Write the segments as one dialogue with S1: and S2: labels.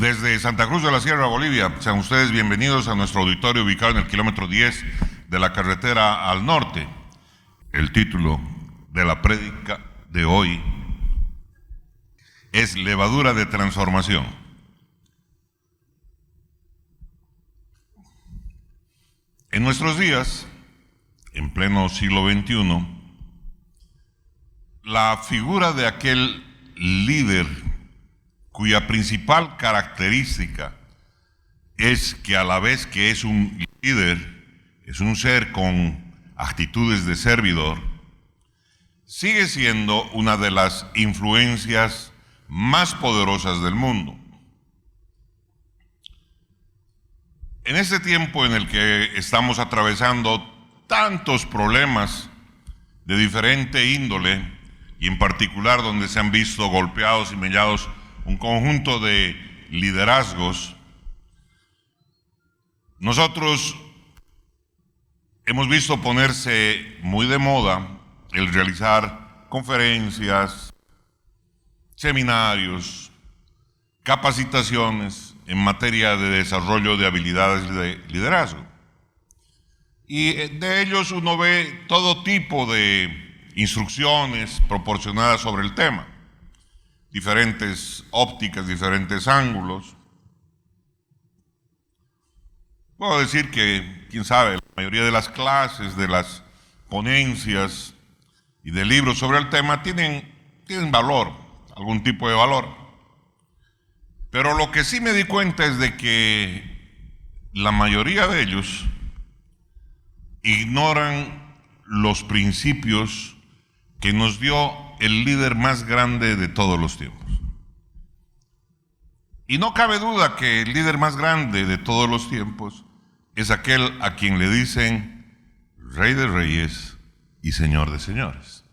S1: Desde Santa Cruz de la Sierra, Bolivia, sean ustedes bienvenidos a nuestro auditorio ubicado en el kilómetro 10 de la carretera al norte. El título de la prédica de hoy es Levadura de Transformación. En nuestros días, en pleno siglo XXI, la figura de aquel líder cuya principal característica es que a la vez que es un líder, es un ser con actitudes de servidor, sigue siendo una de las influencias más poderosas del mundo. En este tiempo en el que estamos atravesando tantos problemas de diferente índole, y en particular donde se han visto golpeados y mellados un conjunto de liderazgos, nosotros hemos visto ponerse muy de moda el realizar conferencias, seminarios, capacitaciones en materia de desarrollo de habilidades de liderazgo. Y de ellos uno ve todo tipo de instrucciones proporcionadas sobre el tema, diferentes ópticas, diferentes ángulos. Puedo decir que, quién sabe, la mayoría de las clases, de las ponencias y de libros sobre el tema tienen valor, algún tipo de valor. Pero lo que sí me di cuenta es de que la mayoría de ellos ignoran los principios que nos dio el líder más grande de todos los tiempos. Y no cabe duda que el líder más grande de todos los tiempos es aquel a quien le dicen Rey de Reyes y Señor de Señores.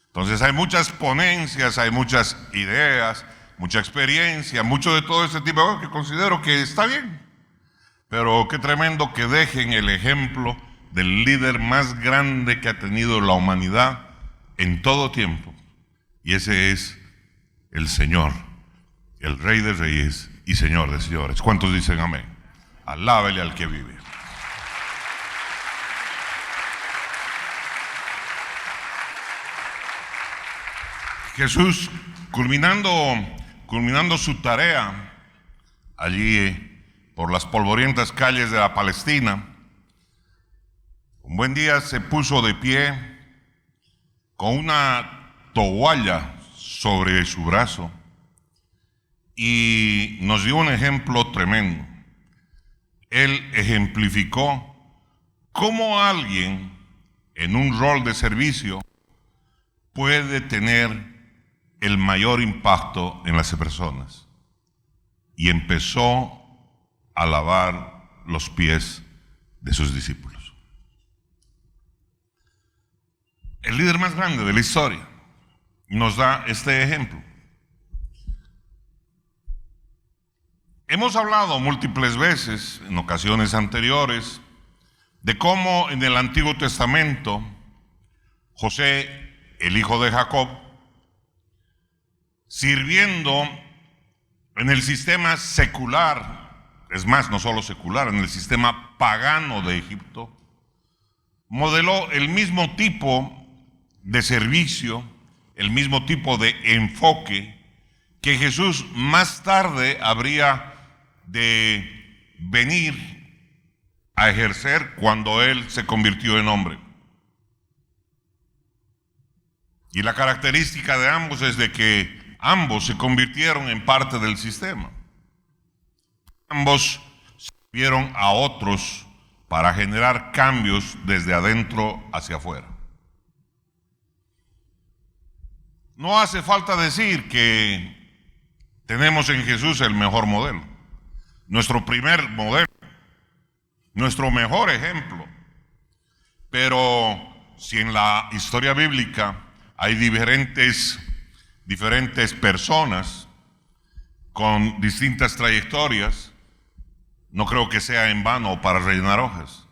S1: Entonces hay muchas ponencias, hay muchas ideas, mucha experiencia, mucho de todo ese tipo de cosas que considero que está bien. Pero qué tremendo que dejen el ejemplo del líder más grande que ha tenido la humanidad en todo tiempo. Y ese es el Señor, el Rey de Reyes y Señor de Señores. ¿Cuántos dicen amén? Alábele al que vive. Jesús, culminando su tarea allí por las polvorientas calles de la Palestina, un buen día se puso de pie con una toalla sobre su brazo y nos dio un ejemplo tremendo. Él ejemplificó cómo alguien en un rol de servicio puede tener el mayor impacto en las personas. Y empezó a lavar los pies de sus discípulos. El líder más grande de la historia nos da este ejemplo. Hemos hablado múltiples veces, en ocasiones anteriores, de cómo en el Antiguo Testamento José, el hijo de Jacob, sirviendo en el sistema secular, es más, no solo secular, en el sistema pagano de Egipto, modeló el mismo tipo de servicio, el mismo tipo de enfoque que Jesús más tarde habría de venir a ejercer cuando Él se convirtió en hombre. Y la característica de ambos es de que ambos se convirtieron en parte del sistema. Ambos sirvieron a otros para generar cambios desde adentro hacia afuera. No hace falta decir que tenemos en Jesús el mejor modelo, nuestro primer modelo, nuestro mejor ejemplo. Pero si en la historia bíblica hay diferentes personas con distintas trayectorias, no creo que sea en vano o para rellenar hojas.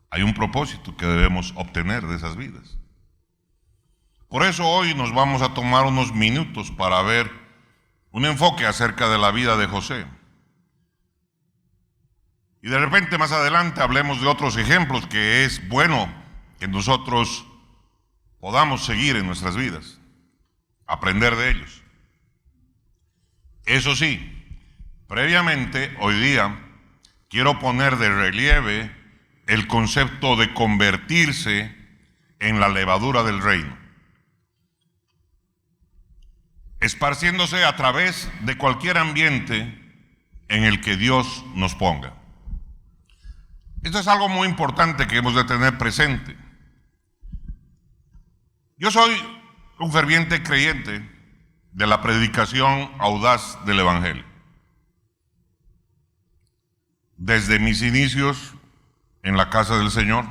S1: Hay un propósito que debemos obtener de esas vidas. Por eso hoy nos vamos a tomar unos minutos para ver un enfoque acerca de la vida de José. Y de repente más adelante hablemos de otros ejemplos que es bueno que nosotros podamos seguir en nuestras vidas, aprender de ellos. Eso sí, previamente, hoy día, quiero poner de relieve el concepto de convertirse en la levadura del reino, esparciéndose a través de cualquier ambiente en el que Dios nos ponga. Esto es algo muy importante que hemos de tener presente. Yo soy un ferviente creyente de la predicación audaz del Evangelio. Desde mis inicios en la casa del Señor,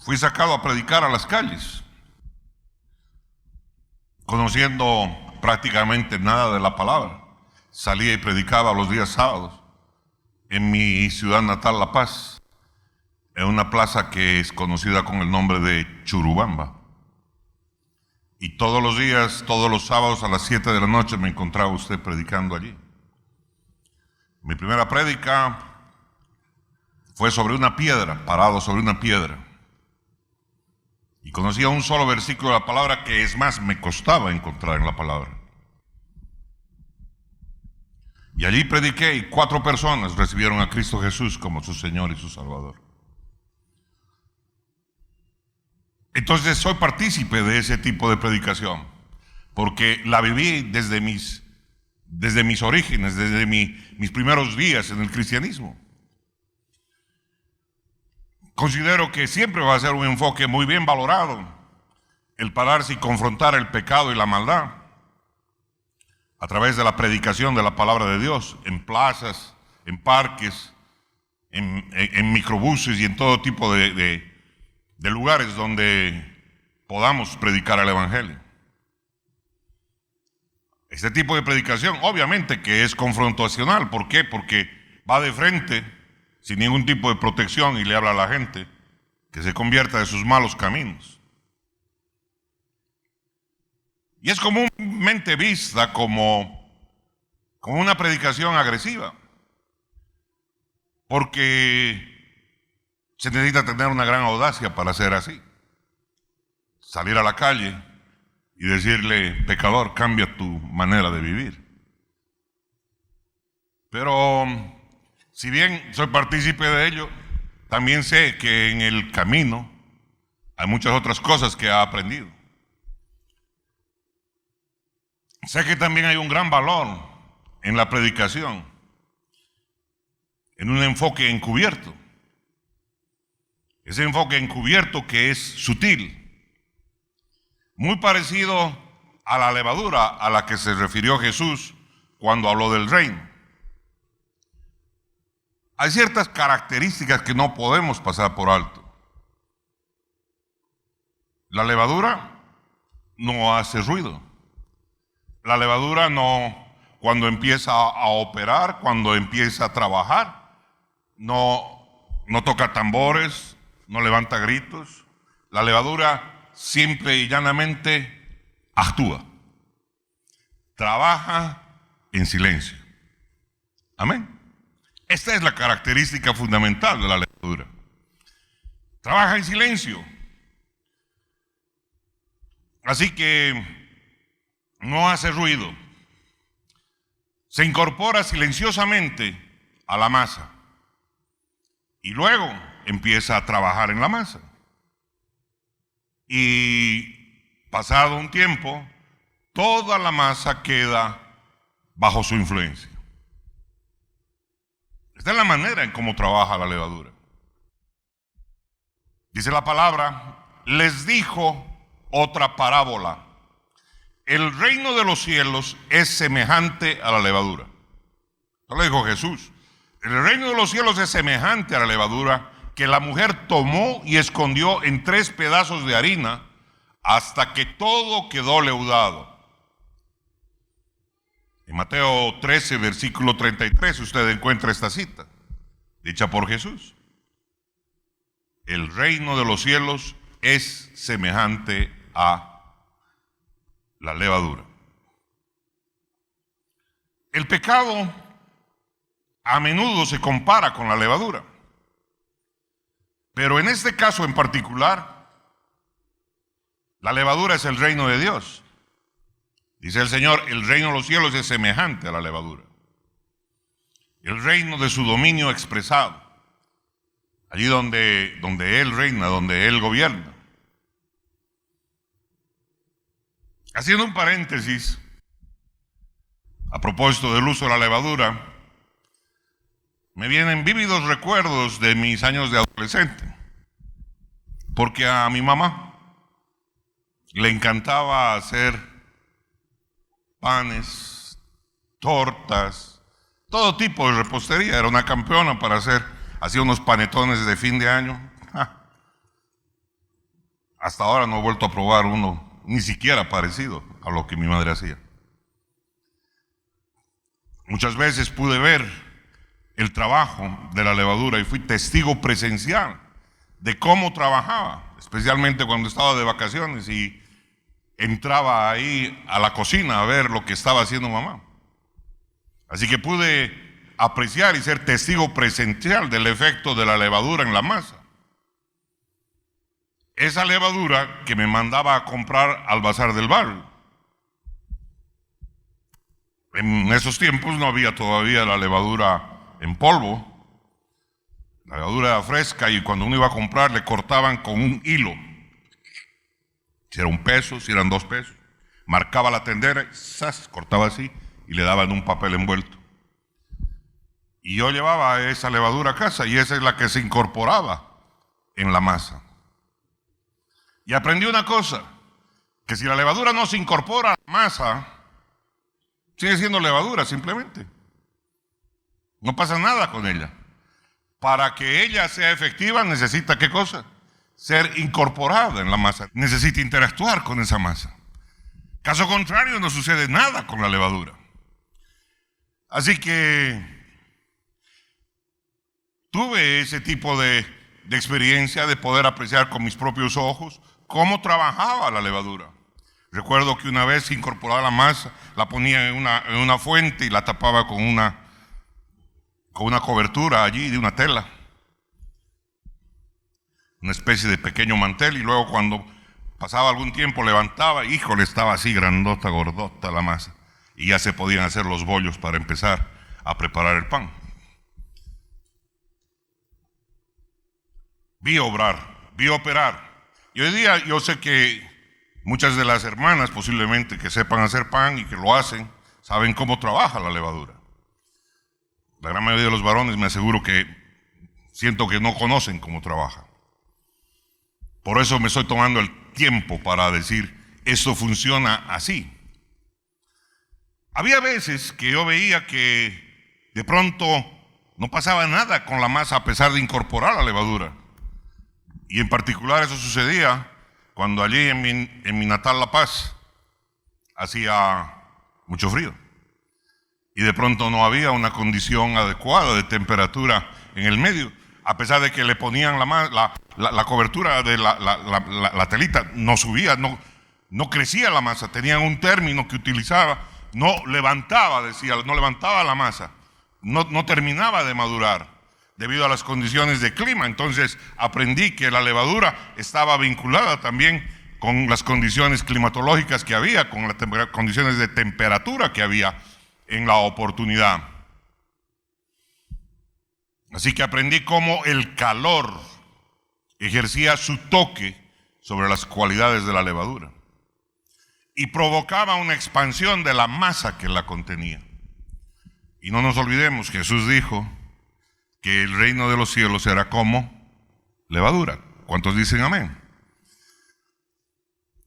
S1: fui sacado a predicar a las calles, conociendo prácticamente nada de la palabra. Salía y predicaba los días sábados en mi ciudad natal, La Paz, en una plaza que es conocida con el nombre de Churubamba. Y todos los días, todos los sábados a las 7 de la noche me encontraba usted predicando allí. Mi primera prédica fue sobre una piedra, parado sobre una piedra. Y conocía un solo versículo de la palabra que, es más, me costaba encontrar en la palabra. Y allí prediqué y 4 personas recibieron a Cristo Jesús como su Señor y su Salvador. Entonces soy partícipe de ese tipo de predicación, porque la viví desde mis orígenes, desde mis primeros días en el cristianismo. Considero que siempre va a ser un enfoque muy bien valorado el pararse y confrontar el pecado y la maldad a través de la predicación de la palabra de Dios, en plazas, en parques, en microbuses y en todo tipo de lugares donde podamos predicar el Evangelio. Este tipo de predicación obviamente que es confrontacional. ¿Por qué? Porque va de frente, sin ningún tipo de protección, y le habla a la gente que se convierta de sus malos caminos. Y es comúnmente vista como una predicación agresiva, porque se necesita tener una gran audacia para hacer así. Salir a la calle y decirle: pecador, cambia tu manera de vivir. Pero si bien soy partícipe de ello, también sé que en el camino hay muchas otras cosas que he aprendido. Sé que también hay un gran valor en la predicación, en un enfoque encubierto. Ese enfoque encubierto que es sutil, muy parecido a la levadura a la que se refirió Jesús cuando habló del reino. Hay ciertas características que no podemos pasar por alto. La levadura no hace ruido. La levadura no, cuando empieza a operar, cuando empieza a trabajar, no toca tambores, no levanta gritos. La levadura simple y llanamente actúa. Trabaja en silencio. Amén. Esta es la característica fundamental de la levadura. Trabaja en silencio. Así que no hace ruido. Se incorpora silenciosamente a la masa y luego empieza a trabajar en la masa. Y pasado un tiempo, toda la masa queda bajo su influencia. Esta es la manera en cómo trabaja la levadura. Dice la palabra: les dijo otra parábola. El reino de los cielos es semejante a la levadura. Eso lo dijo Jesús. El reino de los cielos es semejante a la levadura que la mujer tomó y escondió en 3 pedazos de harina hasta que todo quedó leudado. En Mateo 13, versículo 33, usted encuentra esta cita, dicha por Jesús. El reino de los cielos es semejante a la levadura. El pecado a menudo se compara con la levadura, pero en este caso en particular, la levadura es el reino de Dios. Dice el Señor, el reino de los cielos es semejante a la levadura. El reino de su dominio expresado, allí donde Él reina, donde Él gobierna. Haciendo un paréntesis, a propósito del uso de la levadura, me vienen vívidos recuerdos de mis años de adolescente, porque a mi mamá le encantaba hacer panes, tortas, todo tipo de repostería. Era una campeona para hacía unos panetones de fin de año. Hasta ahora no he vuelto a probar uno, ni siquiera parecido a lo que mi madre hacía. Muchas veces pude ver el trabajo de la levadura y fui testigo presencial de cómo trabajaba, especialmente cuando estaba de vacaciones y entraba ahí a la cocina a ver lo que estaba haciendo mamá. Así que pude apreciar y ser testigo presencial del efecto de la levadura en la masa. Esa levadura que me mandaba a comprar al bazar del barrio. En esos tiempos no había todavía la levadura en polvo. La levadura era fresca y cuando uno iba a comprar le cortaban con un hilo. Si era $1, si eran $2, marcaba la tendera y ¡zas! Cortaba así y le daban un papel envuelto. Y yo llevaba esa levadura a casa y esa es la que se incorporaba en la masa. Y aprendí una cosa, que si la levadura no se incorpora a la masa, sigue siendo levadura simplemente. No pasa nada con ella. Para que ella sea efectiva necesita ¿qué cosa? Ser incorporada en la masa. Necesita interactuar con esa masa. Caso contrario, no sucede nada con la levadura. Así que tuve ese tipo de experiencia de poder apreciar con mis propios ojos cómo trabajaba la levadura. Recuerdo que una vez incorporaba la masa, la ponía en una fuente y la tapaba con una cobertura allí de una tela, una especie de pequeño mantel, y luego cuando pasaba algún tiempo levantaba, híjole, estaba así grandota, gordota la masa, y ya se podían hacer los bollos para empezar a preparar el pan. Vi obrar, vi operar, y hoy día yo sé que muchas de las hermanas posiblemente que sepan hacer pan y que lo hacen, saben cómo trabaja la levadura. La gran mayoría de los varones me aseguro que siento que no conocen cómo trabaja. Por eso me estoy tomando el tiempo para decir, esto funciona así. Había veces que yo veía que de pronto no pasaba nada con la masa a pesar de incorporar la levadura. Y en particular eso sucedía cuando allí en mi natal La Paz hacía mucho frío. Y de pronto no había una condición adecuada de temperatura en el medio. A pesar de que le ponían la cobertura de la telita, no subía, no crecía la masa. Tenían un término que utilizaba, no levantaba la masa, no terminaba de madurar debido a las condiciones de clima. Entonces aprendí que la levadura estaba vinculada también con las condiciones climatológicas que había, con las condiciones de temperatura que había en la oportunidad. Así que aprendí cómo el calor ejercía su toque sobre las cualidades de la levadura y provocaba una expansión de la masa que la contenía. Y no nos olvidemos, Jesús dijo que el reino de los cielos era como levadura. ¿Cuántos dicen amén?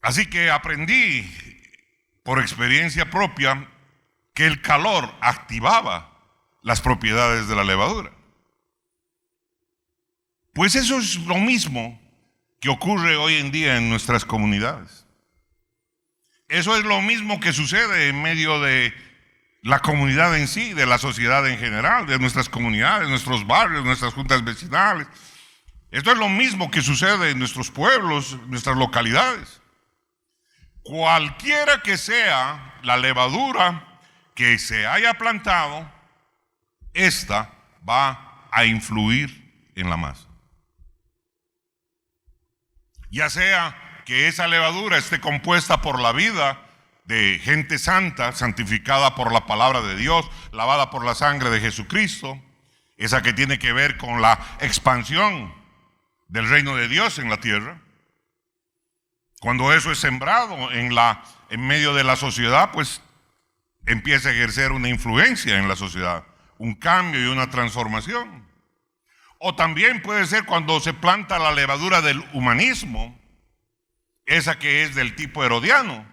S1: Así que aprendí por experiencia propia que el calor activaba las propiedades de la levadura. Pues eso es lo mismo que ocurre hoy en día en nuestras comunidades. Eso es lo mismo que sucede en medio de la comunidad en sí, de la sociedad en general, de nuestras comunidades, nuestros barrios, nuestras juntas vecinales. Esto es lo mismo que sucede en nuestros pueblos, nuestras localidades. Cualquiera que sea la levadura que se haya plantado, esta va a influir en la masa. Ya sea que esa levadura esté compuesta por la vida de gente santa, santificada por la palabra de Dios, lavada por la sangre de Jesucristo, esa que tiene que ver con la expansión del reino de Dios en la tierra. Cuando eso es sembrado en medio de la sociedad, pues empieza a ejercer una influencia en la sociedad, un cambio y una transformación. O también puede ser cuando se planta la levadura del humanismo, esa que es del tipo herodiano,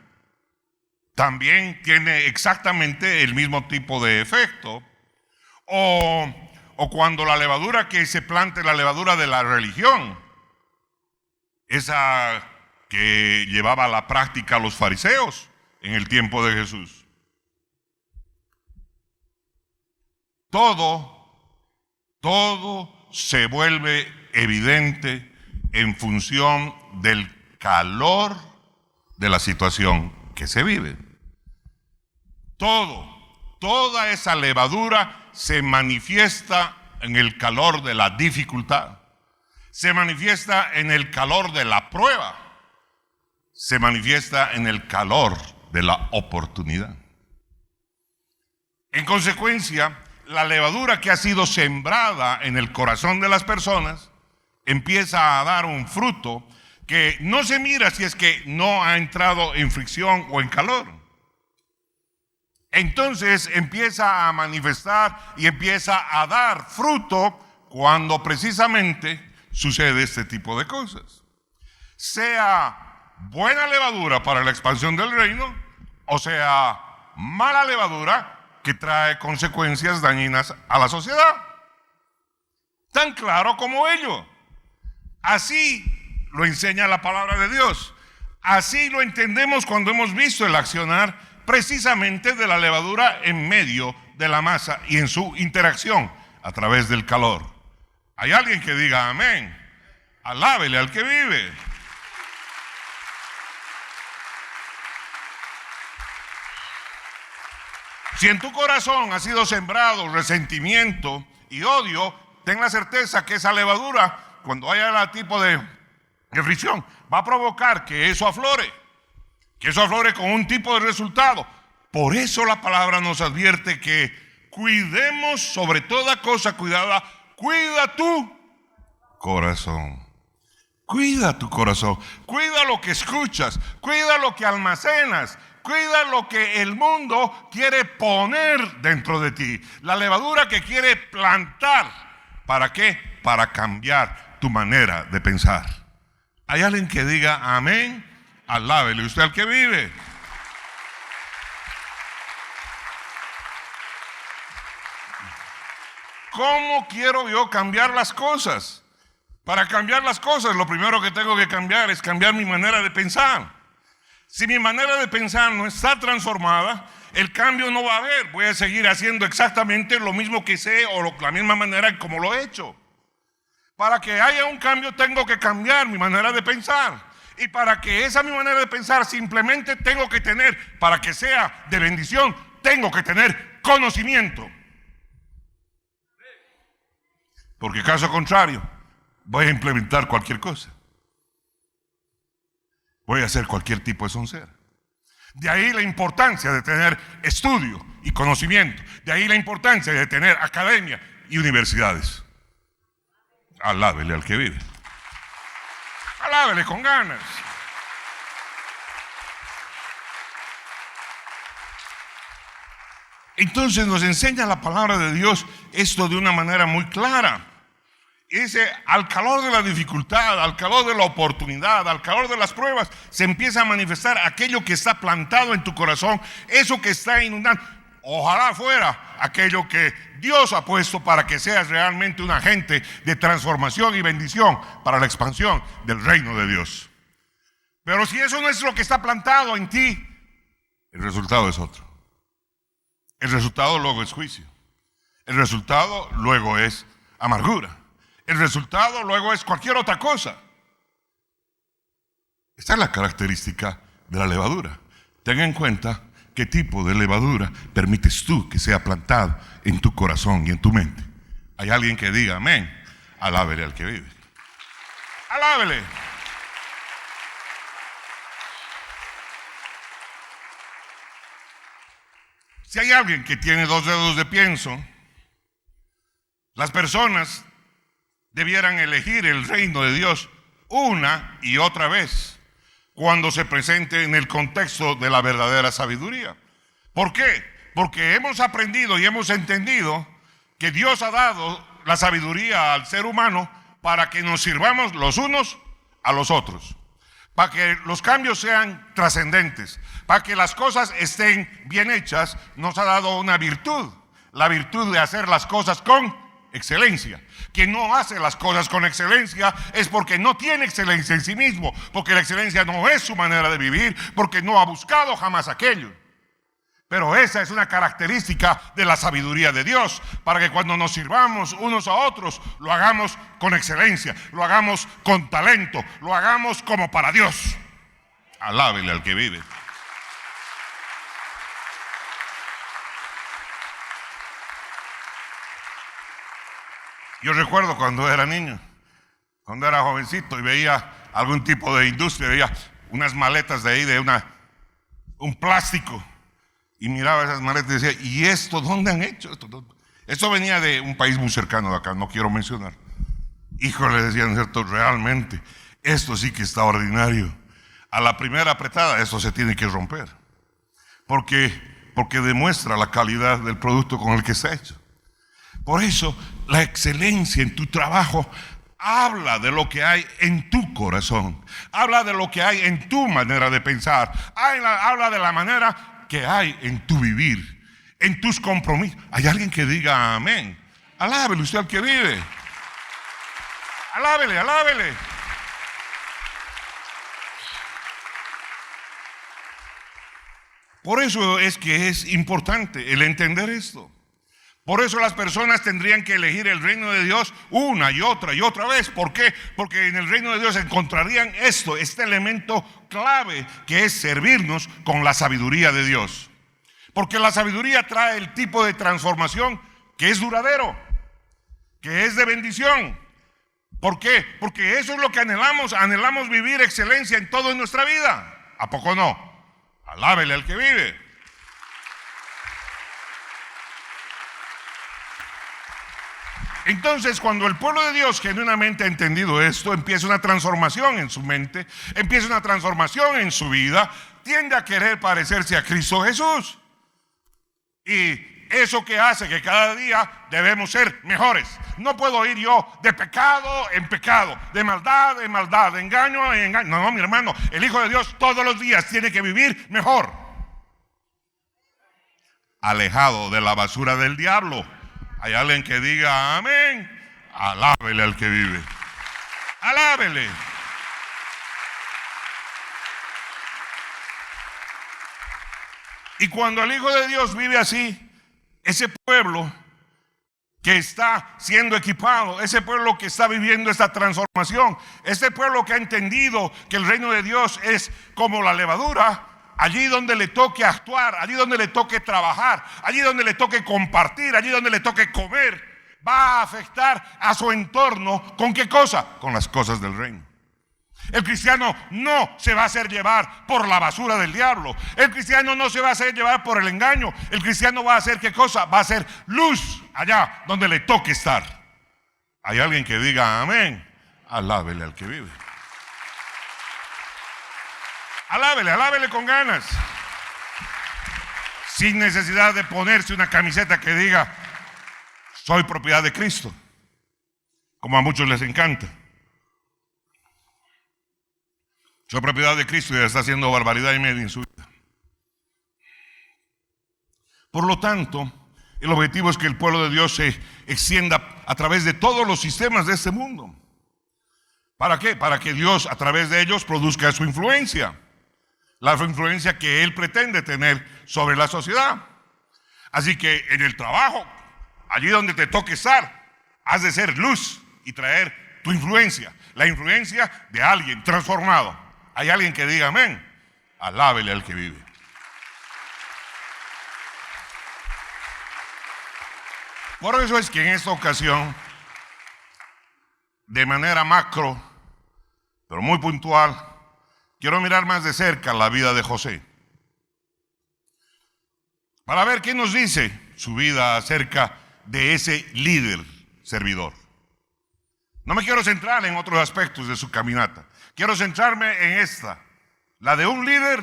S1: también tiene exactamente el mismo tipo de efecto. O cuando la levadura que se planta es la levadura de la religión, esa que llevaba a la práctica a los fariseos en el tiempo de Jesús. Todo se vuelve evidente en función del calor de la situación que se vive. Toda esa levadura se manifiesta en el calor de la dificultad, se manifiesta en el calor de la prueba, se manifiesta en el calor de la oportunidad. En consecuencia, la levadura que ha sido sembrada en el corazón de las personas empieza a dar un fruto que no se mira si es que no ha entrado en fricción o en calor. Entonces empieza a manifestar y empieza a dar fruto cuando precisamente sucede este tipo de cosas. Sea buena levadura para la expansión del reino, o sea mala levadura que trae consecuencias dañinas a la sociedad. Tan claro como ello. Así lo enseña la palabra de Dios. Así lo entendemos cuando hemos visto el accionar precisamente de la levadura en medio de la masa y en su interacción a través del calor. ¿Hay alguien que diga amén? Alábele al que vive. Si en tu corazón ha sido sembrado resentimiento y odio, ten la certeza que esa levadura, cuando haya el tipo de fricción, va a provocar que eso aflore con un tipo de resultado. Por eso la palabra nos advierte que cuidemos sobre toda cosa cuidada, cuida tu corazón. Cuida tu corazón, cuida lo que escuchas, cuida lo que almacenas, cuida lo que el mundo quiere poner dentro de ti. La levadura que quiere plantar. ¿Para qué? Para cambiar tu manera de pensar. ¿Hay alguien que diga amén? Alábele usted al que vive. ¿Cómo quiero yo cambiar las cosas? Para cambiar las cosas, lo primero que tengo que cambiar es cambiar mi manera de pensar. Si mi manera de pensar no está transformada, el cambio no va a haber. Voy a seguir haciendo exactamente lo mismo que sé o la misma manera como lo he hecho. Para que haya un cambio tengo que cambiar mi manera de pensar. Y para que esa mi manera de pensar simplemente tengo que tener, para que sea de bendición, tengo que tener conocimiento. Porque caso contrario, voy a implementar cualquier cosa. Voy a hacer cualquier tipo de soncera. De ahí la importancia de tener estudio y conocimiento. De ahí la importancia de tener academia y universidades. Alábele al que vive. Alábele con ganas. Entonces nos enseña la palabra de Dios esto de una manera muy clara. Y dice, al calor de la dificultad, al calor de la oportunidad, al calor de las pruebas, se empieza a manifestar aquello que está plantado en tu corazón, eso que está inundando. Ojalá fuera aquello que Dios ha puesto para que seas realmente un agente de transformación y bendición para la expansión del reino de Dios. Pero si eso no es lo que está plantado en ti, el resultado es otro. El resultado luego es juicio. El resultado luego es amargura. El resultado luego es cualquier otra cosa. Esta es la característica de la levadura. Tenga en cuenta qué tipo de levadura permites tú que sea plantada en tu corazón y en tu mente. Hay alguien que diga amén. Alábele al que vive. Alábele. Si hay alguien que tiene 2 dedos de pienso, las personas debieran elegir el reino de Dios una y otra vez cuando se presente en el contexto de la verdadera sabiduría. ¿Por qué? Porque hemos aprendido y hemos entendido que Dios ha dado la sabiduría al ser humano para que nos sirvamos los unos a los otros, para que los cambios sean trascendentes, para que las cosas estén bien hechas. Nos ha dado una virtud, la virtud de hacer las cosas con excelencia. Quien no hace las cosas con excelencia es porque no tiene excelencia en sí mismo, porque la excelencia no es su manera de vivir, porque no ha buscado jamás aquello. Pero esa es una característica de la sabiduría de Dios, para que cuando nos sirvamos unos a otros, lo hagamos con excelencia, lo hagamos con talento, lo hagamos como para Dios. Alábele al que vive. Yo recuerdo cuando era niño, cuando era jovencito y veía algún tipo de industria, veía unas maletas de ahí, de un plástico, y miraba esas maletas y decía, ¿y esto dónde han hecho? Esto venía de un país muy cercano de acá, no quiero mencionar. Híjole, decían, ¿cierto? Realmente, esto sí que está ordinario. A la primera apretada, esto se tiene que romper. Porque demuestra la calidad del producto con el que está hecho. Por eso, la excelencia en tu trabajo habla de lo que hay en tu corazón, habla de lo que hay en tu manera de pensar, habla de la manera que hay en tu vivir, en tus compromisos. Hay alguien que diga amén. Alábele usted al que vive. Alábele, alábele. Por eso es que es importante el entender esto. Por eso las personas tendrían que elegir el reino de Dios una y otra vez. ¿Por qué? Porque en el reino de Dios encontrarían este elemento clave, que es servirnos con la sabiduría de Dios. Porque la sabiduría trae el tipo de transformación que es duradero, que es de bendición. ¿Por qué? Porque eso es lo que anhelamos vivir excelencia en todo en nuestra vida. ¿A poco no? Alábele al que vive. Entonces, cuando el pueblo de Dios genuinamente ha entendido esto, empieza una transformación en su mente, empieza una transformación en su vida, tiende a querer parecerse a Cristo Jesús. Y eso que hace que cada día debemos ser mejores. No puedo ir yo de pecado en pecado, de maldad en maldad, de engaño en engaño. No, mi hermano, el Hijo de Dios todos los días tiene que vivir mejor, alejado de la basura del diablo. Hay alguien que diga amén. Alábele al que vive. Alábele. Y cuando el Hijo de Dios vive así, ese pueblo que está siendo equipado, ese pueblo que está viviendo esta transformación, ese pueblo que ha entendido que el reino de Dios es como la levadura, allí donde le toque actuar, allí donde le toque trabajar, allí donde le toque compartir, allí donde le toque comer, va a afectar a su entorno. ¿Con qué cosa? Con las cosas del reino. El cristiano no se va a hacer llevar por la basura del diablo. El cristiano no se va a hacer llevar por el engaño. El cristiano va a hacer ¿qué cosa? Va a hacer luz allá donde le toque estar. Hay alguien que diga amén. Alábele al que vive. Alábele, alábele con ganas. Sin necesidad de ponerse una camiseta que diga soy propiedad de Cristo, como a muchos les encanta. Soy propiedad de Cristo y está haciendo barbaridad y media en su vida. Por lo tanto, el objetivo es que el pueblo de Dios se extienda a través de todos los sistemas de este mundo. ¿Para qué? Para que Dios a través de ellos produzca su influencia. La influencia que Él pretende tener sobre la sociedad. Así que en el trabajo, allí donde te toque estar, has de ser luz y traer tu influencia. La influencia de alguien transformado. Hay alguien que diga amén. Alábele al que vive. Por eso es que en esta ocasión, de manera macro, pero muy puntual, quiero mirar más de cerca la vida de José, para ver qué nos dice su vida acerca de ese líder servidor. No me quiero centrar en otros aspectos de su caminata. Quiero centrarme en esta, la de un líder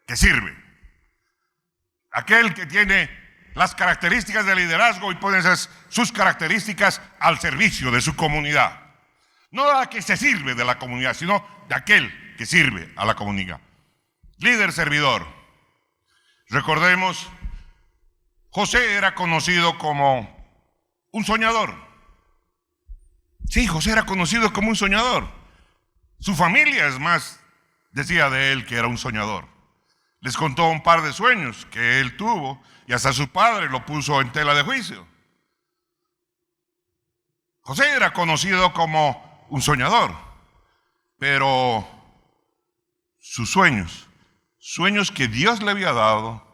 S1: que sirve. Aquel que tiene las características de liderazgo y pone sus características al servicio de su comunidad. No la que se sirve de la comunidad, sino de aquel que sirve a la comunidad. Líder servidor. Recordemos, José era conocido como un soñador. Sí, José era conocido como un soñador. Su familia, es más, decía de él que era un soñador. Les contó un par de sueños que él tuvo y hasta su padre lo puso en tela de juicio. José era conocido como un soñador, pero sus sueños que Dios le había dado,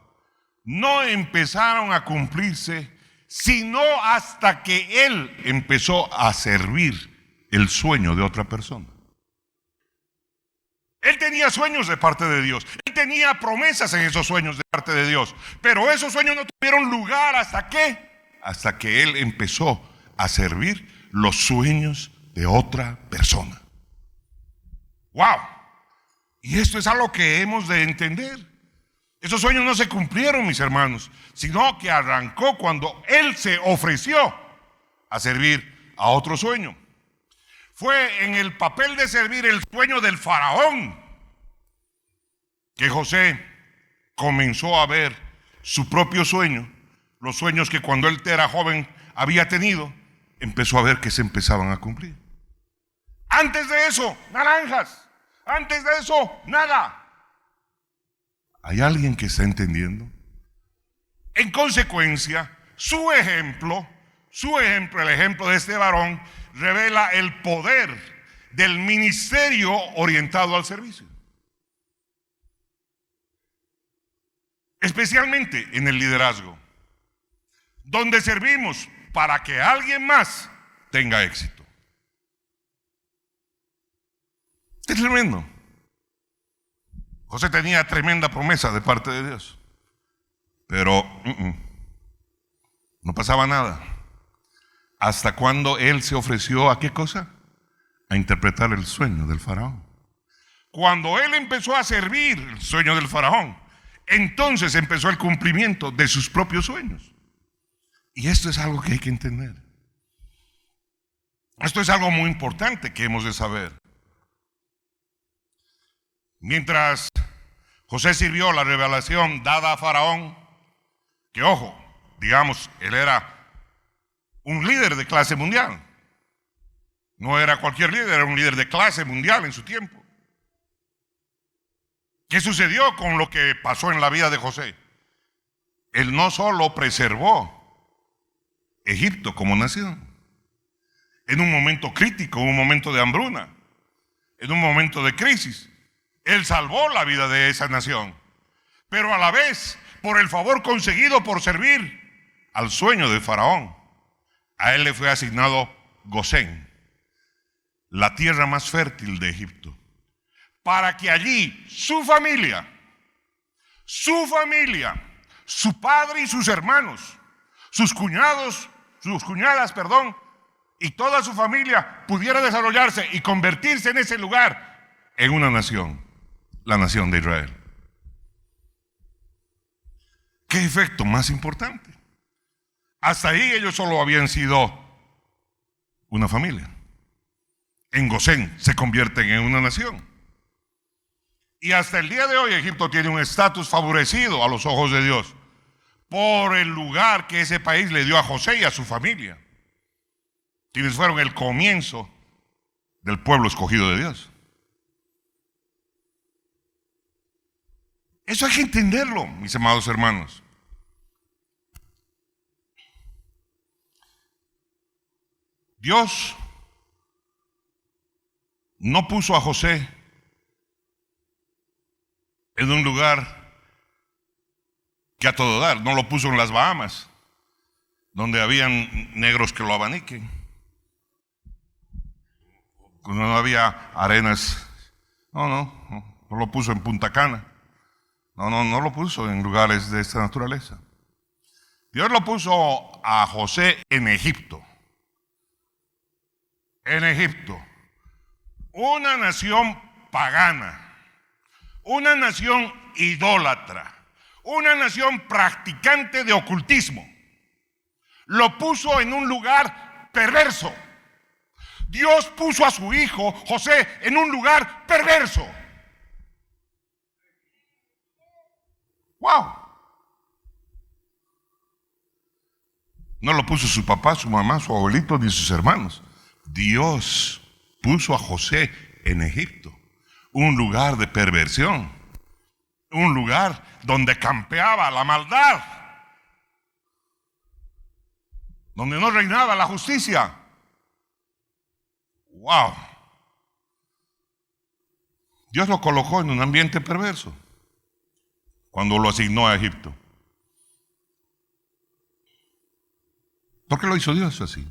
S1: no empezaron a cumplirse, sino hasta que él empezó a servir el sueño de otra persona. Él tenía sueños de parte de Dios, él tenía promesas en esos sueños de parte de Dios, pero esos sueños no tuvieron lugar hasta que él empezó a servir los sueños de otra persona. ¡Wow! Y esto es algo que hemos de entender. Esos sueños no se cumplieron, mis hermanos, sino que arrancó cuando él se ofreció a servir a otro sueño. Fue en el papel de servir el sueño del faraón que José comenzó a ver su propio sueño, los sueños que cuando él era joven había tenido, empezó a ver que se empezaban a cumplir. Antes de eso, naranjas. Antes de eso, nada. ¿Hay alguien que está entendiendo? En consecuencia, su ejemplo, el ejemplo de este varón, revela el poder del ministerio orientado al servicio. Especialmente en el liderazgo, donde servimos para que alguien más tenga éxito. Es tremendo. José tenía tremenda promesa de parte de Dios, pero no pasaba nada. Hasta cuando él se ofreció ¿a qué cosa? A interpretar el sueño del faraón. Cuando él empezó a servir el sueño del faraón, entonces empezó el cumplimiento de sus propios sueños. Y esto es algo que hay que entender. Esto es algo muy importante que hemos de saber. Mientras José sirvió la revelación dada a Faraón, que ojo, digamos, él era un líder de clase mundial. No era cualquier líder, era un líder de clase mundial en su tiempo. ¿Qué sucedió con lo que pasó en la vida de José? Él no solo preservó Egipto como nación, en un momento crítico, en un momento de hambruna, en un momento de crisis, él salvó la vida de esa nación, pero a la vez, por el favor conseguido por servir al sueño de Faraón, a él le fue asignado Gosén, la tierra más fértil de Egipto, para que allí su familia, su padre y sus hermanos, sus cuñadas, y toda su familia pudiera desarrollarse y convertirse en ese lugar en una nación, la nación de Israel. ¿Qué efecto más importante? Hasta ahí ellos solo habían sido una familia. En Gosén se convierten en una nación. Y hasta el día de hoy Egipto tiene un estatus favorecido a los ojos de Dios por el lugar que ese país le dio a José y a su familia, quienes fueron el comienzo del pueblo escogido de Dios. Eso hay que entenderlo, mis amados hermanos. Dios no puso a José en un lugar que a todo dar, no lo puso en las Bahamas, donde habían negros que lo abaniquen, cuando no había arenas. No lo puso en Punta Cana. No lo puso en lugares de esta naturaleza. Dios lo puso a José en Egipto. En Egipto, una nación pagana, una nación idólatra, una nación practicante de ocultismo. Lo puso en un lugar perverso. Dios puso a su hijo José en un lugar perverso. ¡Wow! No lo puso su papá, su mamá, su abuelito, ni sus hermanos. Dios puso a José en Egipto, un lugar de perversión, un lugar donde campeaba la maldad, donde no reinaba la justicia. ¡Wow! Dios lo colocó en un ambiente perverso cuando lo asignó a Egipto. ¿Por qué lo hizo Dios así?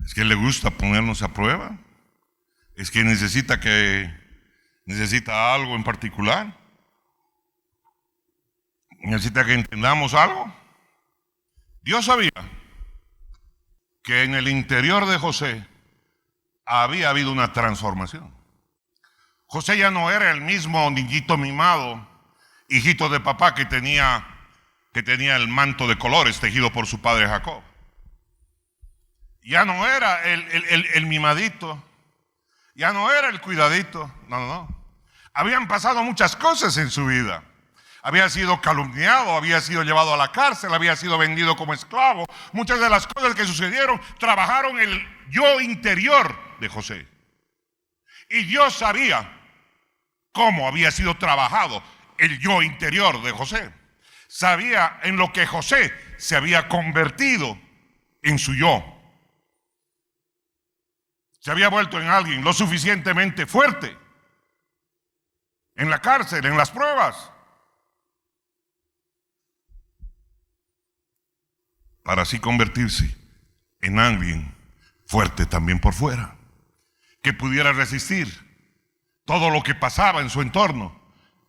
S1: ¿Es que le gusta ponernos a prueba? ¿Es que necesita algo en particular? ¿Necesita que entendamos algo? Dios sabía que en el interior de José había habido una transformación. José ya no era el mismo niñito mimado, hijito de papá que tenía el manto de colores tejido por su padre Jacob. Ya no era el mimadito, ya no era el cuidadito, no. Habían pasado muchas cosas en su vida. Había sido calumniado, había sido llevado a la cárcel, había sido vendido como esclavo. Muchas de las cosas que sucedieron trabajaron el yo interior de José. Y Dios sabía cómo había sido trabajado el yo interior de José. Sabía en lo que José se había convertido en su yo. Se había vuelto en alguien lo suficientemente fuerte en la cárcel, en las pruebas, para así convertirse en alguien fuerte también por fuera, que pudiera resistir todo lo que pasaba en su entorno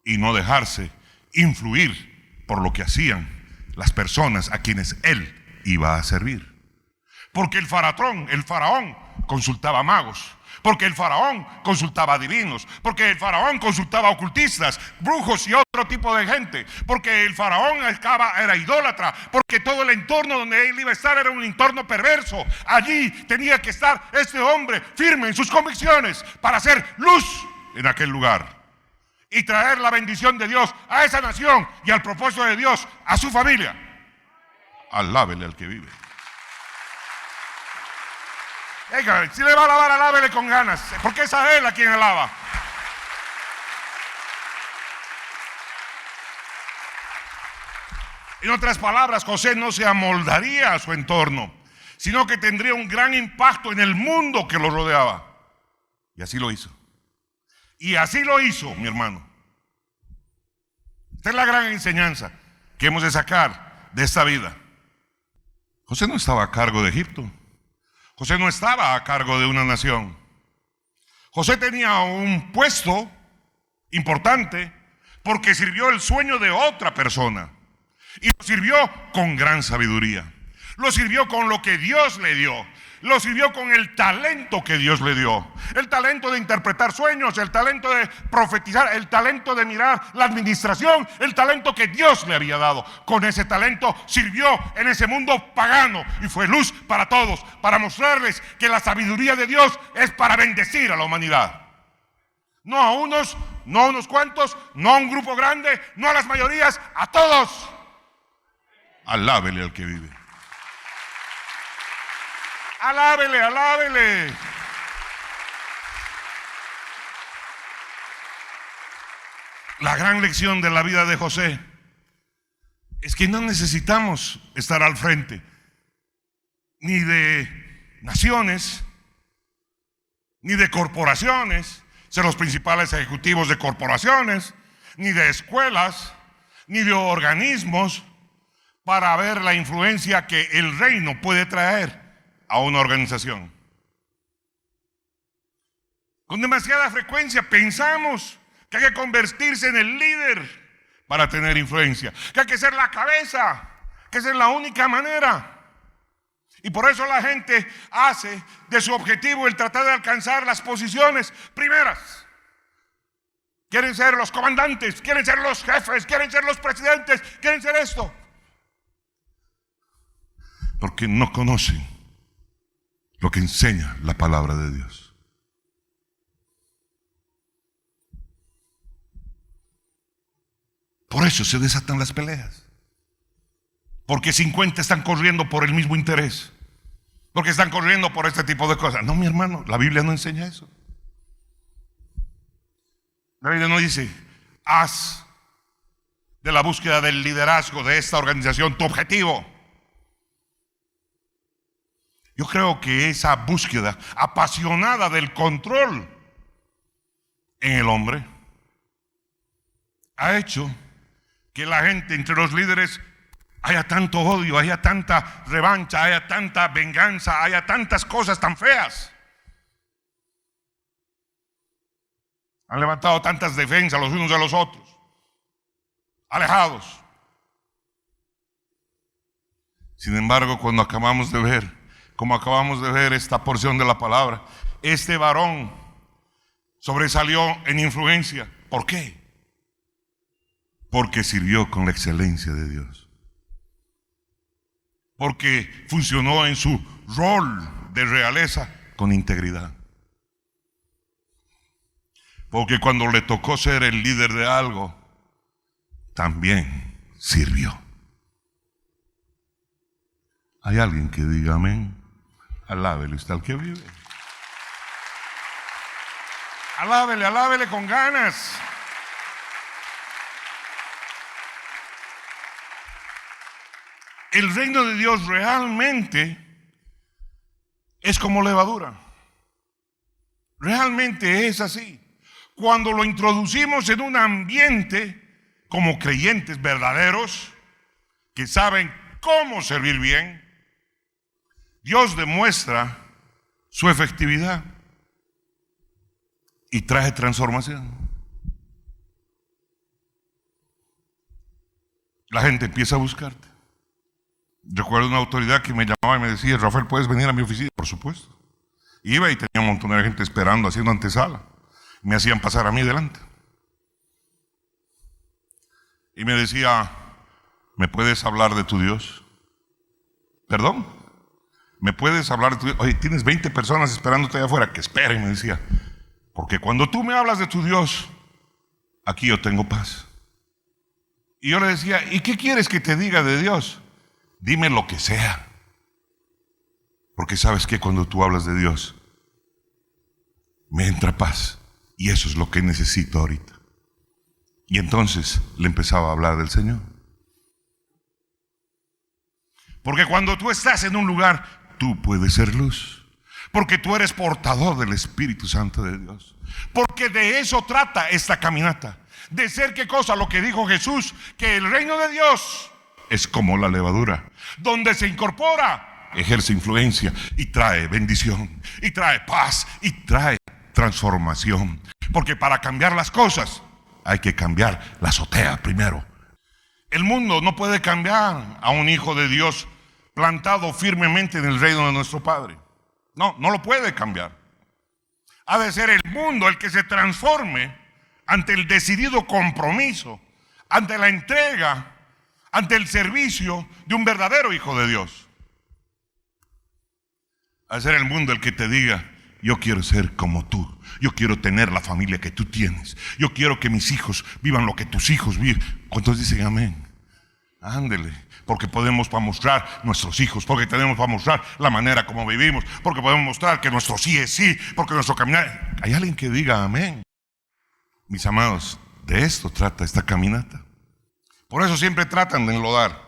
S1: y no dejarse influir por lo que hacían las personas a quienes él iba a servir. Porque el faraón consultaba magos, porque el faraón consultaba adivinos, porque el faraón consultaba ocultistas, brujos y otro tipo de gente, porque el faraón era idólatra, porque todo el entorno donde él iba a estar era un entorno perverso. Allí tenía que estar este hombre firme en sus convicciones para hacer luz en aquel lugar y traer la bendición de Dios a esa nación y al propósito de Dios a su familia. Alábele al que vive. Oiga, si le va a alabar, alábele con ganas, porque es a él a quien alaba. En otras palabras, José no se amoldaría a su entorno, sino que tendría un gran impacto en el mundo que lo rodeaba. Y así lo hizo. Y así lo hizo, mi hermano. Esta es la gran enseñanza que hemos de sacar de esta vida. José no estaba a cargo de Egipto. José no estaba a cargo de una nación. José tenía un puesto importante porque sirvió el sueño de otra persona. Y lo sirvió con gran sabiduría. Lo sirvió con lo que Dios le dio. Lo sirvió con el talento que Dios le dio. El talento de interpretar sueños, el talento de profetizar, el talento de mirar la administración, el talento que Dios le había dado. Con ese talento sirvió en ese mundo pagano y fue luz para todos, para mostrarles que la sabiduría de Dios es para bendecir a la humanidad. No a unos, no a unos cuantos, no a un grupo grande, no a las mayorías, a todos. Alábele al que vive. Alábele, alábele. La gran lección de la vida de José es que no necesitamos estar al frente ni de naciones, ni de corporaciones, ser los principales ejecutivos de corporaciones, ni de escuelas, ni de organismos para ver la influencia que el reino puede traer a una organización. Con demasiada frecuencia pensamos que hay que convertirse en el líder para tener influencia, que hay que ser la cabeza, que esa es la única manera. Y por eso la gente hace de su objetivo el tratar de alcanzar las posiciones primeras. Quieren ser los comandantes, quieren ser los jefes, quieren ser los presidentes, quieren ser esto. Porque no conocen lo que enseña la palabra de Dios. Por eso se desatan las peleas. Porque 50 están corriendo por el mismo interés. Porque están corriendo por este tipo de cosas. No, mi hermano, la Biblia no enseña eso. La Biblia no dice, haz de la búsqueda del liderazgo de esta organización tu objetivo. Yo creo que esa búsqueda apasionada del control en el hombre ha hecho que la gente, entre los líderes, haya tanto odio, haya tanta revancha, haya tanta venganza, haya tantas cosas tan feas. Han levantado tantas defensas los unos de los otros, alejados. Sin embargo, cuando acabamos de ver esta porción de la palabra, este varón sobresalió en influencia. ¿Por qué? Porque sirvió con la excelencia de Dios. Porque funcionó en su rol de realeza con integridad. Porque cuando le tocó ser el líder de algo, también sirvió. ¿Hay alguien que diga amén? Alábele usted al que vive. Alábele, alábele con ganas. El reino de Dios realmente es como levadura. Realmente es así. Cuando lo introducimos en un ambiente como creyentes verdaderos que saben cómo servir bien, Dios demuestra su efectividad y trae transformación. La gente empieza a buscarte. Recuerdo una autoridad que me llamaba y me decía, Rafael, ¿puedes venir a mi oficina? Por supuesto. Iba y tenía un montón de gente esperando, haciendo antesala. Me hacían pasar a mí delante. Y me decía, ¿me puedes hablar de tu Dios? ¿Perdón? ¿Me puedes hablar de tu Dios? Oye, tienes 20 personas esperándote allá afuera. Que esperen, me decía. Porque cuando tú me hablas de tu Dios, aquí yo tengo paz. Y yo le decía, ¿y qué quieres que te diga de Dios? Dime lo que sea. Porque sabes que cuando tú hablas de Dios, me entra paz. Y eso es lo que necesito ahorita. Y entonces le empezaba a hablar del Señor. Porque cuando tú estás en un lugar, tú puedes ser luz. Porque tú eres portador del Espíritu Santo de Dios. Porque de eso trata esta caminata. De ser, ¿qué cosa? Lo que dijo Jesús, que el reino de Dios es como la levadura, donde se incorpora, ejerce influencia y trae bendición, y trae paz, y trae transformación. Porque para cambiar las cosas hay que cambiar la azotea primero. El mundo no puede cambiar a un hijo de Dios plantado firmemente en el reino de nuestro Padre. No lo puede cambiar. Ha de ser el mundo el que se transforme ante el decidido compromiso, ante la entrega, ante el servicio de un verdadero hijo de Dios. Ha de ser el mundo el que te diga, yo quiero ser como tú. Yo quiero tener la familia que tú tienes. Yo quiero que mis hijos vivan lo que tus hijos viven. ¿Cuántos dicen amén? Ándele, porque podemos para mostrar nuestros hijos, porque tenemos para mostrar la manera como vivimos, porque podemos mostrar que nuestro sí es sí, porque nuestro caminar. ¿Hay alguien que diga amén? Mis amados, de esto trata esta caminata. Por eso siempre tratan de enlodar,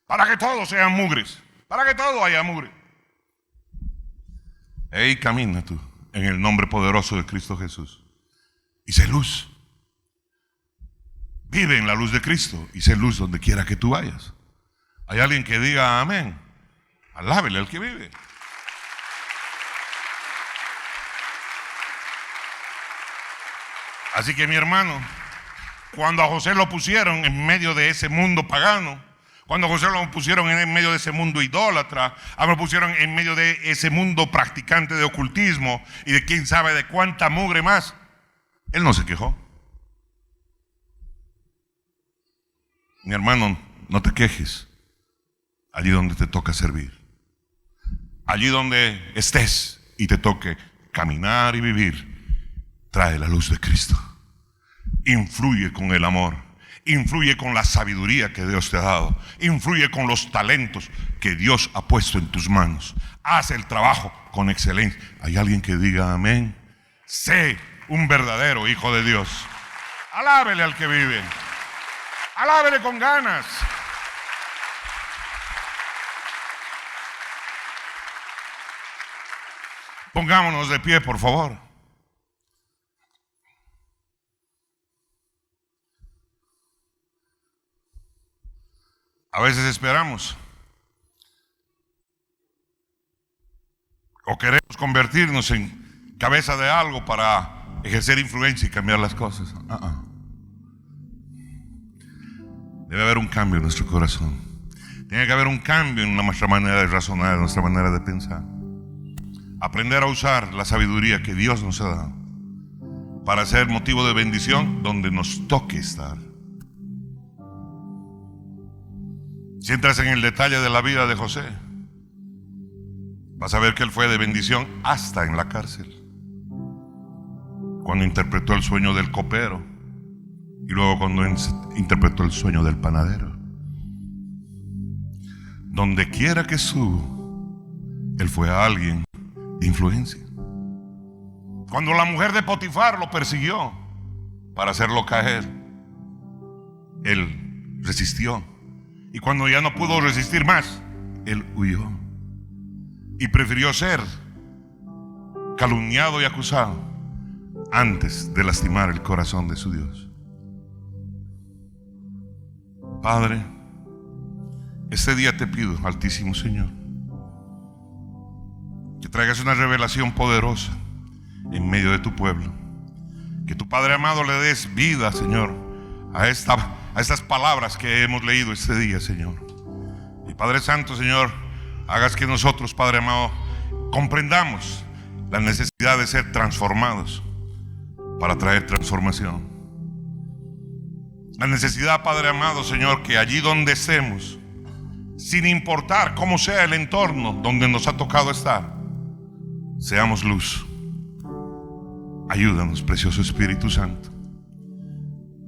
S1: para que todos sean mugres, para que todo haya mugre. Ey, camina tú en el nombre poderoso de Cristo Jesús y sé luz. Vive en la luz de Cristo y sé luz donde quiera que tú vayas. ¿Hay alguien que diga amén? Alábele al que vive. Así que mi hermano, cuando a José lo pusieron en medio de ese mundo pagano, cuando a José lo pusieron en medio de ese mundo idólatra, lo pusieron en medio de ese mundo practicante de ocultismo y de quién sabe de cuánta mugre más, él no se quejó. Mi hermano, no te quejes allí donde te toca servir, allí donde estés y te toque caminar y vivir. Trae la luz de Cristo, influye con el amor, influye con la sabiduría que Dios te ha dado, influye con los talentos que Dios ha puesto en tus manos. Haz el trabajo con excelencia. ¿Hay alguien que diga amén? Sé un verdadero hijo de Dios. Alábele al que vive. Alábele con ganas. Pongámonos de pie, por favor. A veces esperamos o queremos convertirnos en cabeza de algo para ejercer influencia y cambiar las cosas. Debe haber un cambio en nuestro corazón. Tiene que haber un cambio en nuestra manera de razonar, en nuestra manera de pensar. Aprender a usar la sabiduría que Dios nos ha dado para ser motivo de bendición donde nos toque estar. Si entras en el detalle de la vida de José, vas a ver que él fue de bendición hasta en la cárcel. Cuando interpretó el sueño del copero y luego cuando interpretó el sueño del panadero. Donde quiera que estuvo, él fue a alguien de influencia. Cuando la mujer de Potifar lo persiguió para hacerlo caer, él resistió. Y cuando ya no pudo resistir más, él huyó y prefirió ser calumniado y acusado antes de lastimar el corazón de su Dios. Padre, este día te pido, Altísimo Señor, que traigas una revelación poderosa en medio de tu pueblo. Que tu Padre amado le des vida, Señor, a estas palabras que hemos leído este día, Señor. Y Padre Santo, Señor, hagas que nosotros, Padre amado, comprendamos la necesidad de ser transformados para traer transformación. La necesidad, Padre amado, Señor, que allí donde estemos, sin importar cómo sea el entorno donde nos ha tocado estar, seamos luz. Ayúdanos, precioso Espíritu Santo.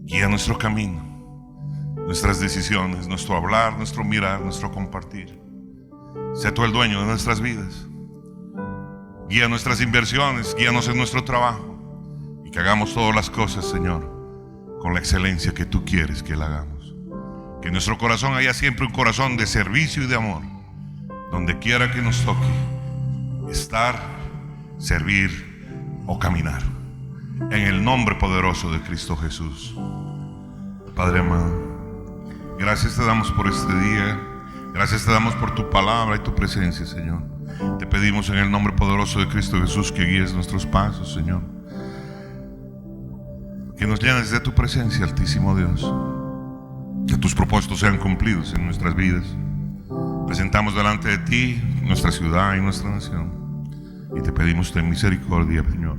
S1: Guía nuestro camino, nuestras decisiones, nuestro hablar, nuestro mirar, nuestro compartir. Sé tú el dueño de nuestras vidas. Guía nuestras inversiones, guíanos en nuestro trabajo y que hagamos todas las cosas, Señor, con la excelencia que tú quieres que la hagamos. Que en nuestro corazón haya siempre un corazón de servicio y de amor, donde quiera que nos toque estar, servir o caminar. En el nombre poderoso de Cristo Jesús. Padre amado, gracias te damos por este día. Gracias te damos por tu palabra y tu presencia, Señor. Te pedimos en el nombre poderoso de Cristo Jesús que guíes nuestros pasos, Señor. Que nos llenes de tu presencia, Altísimo Dios. Que tus propósitos sean cumplidos en nuestras vidas. Presentamos delante de ti nuestra ciudad y nuestra nación. Y te pedimos ten misericordia, Señor.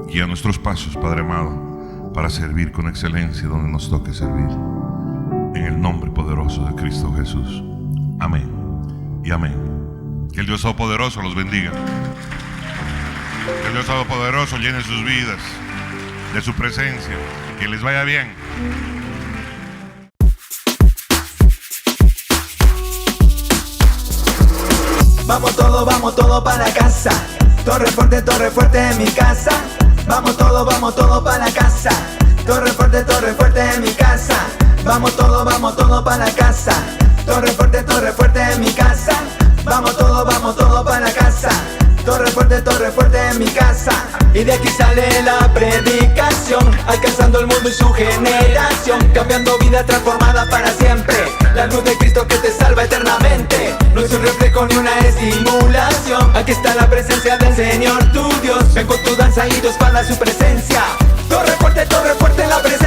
S1: Guía nuestros pasos, Padre amado, para servir con excelencia donde nos toque servir. En el nombre poderoso de Cristo Jesús. Amén y amén. Que el Dios Todopoderoso los bendiga. Que el Dios Todopoderoso llene sus vidas de su presencia. Que les vaya bien.
S2: Vamos todo para casa. Torre fuerte en mi casa. Vamos todo para casa. Torre fuerte en mi casa. Vamos todo para casa. Torre fuerte en mi casa. Vamos todo para casa. Torre fuerte en mi casa. Y de aquí sale la predicación. nación, alcanzando el mundo y su generación, cambiando vida transformada para siempre. La luz de Cristo que te salva eternamente, no es un reflejo ni una estimulación. Aquí está la presencia del Señor tu Dios, ven con tu danza y tu espada a su presencia. Torre fuerte en la presencia.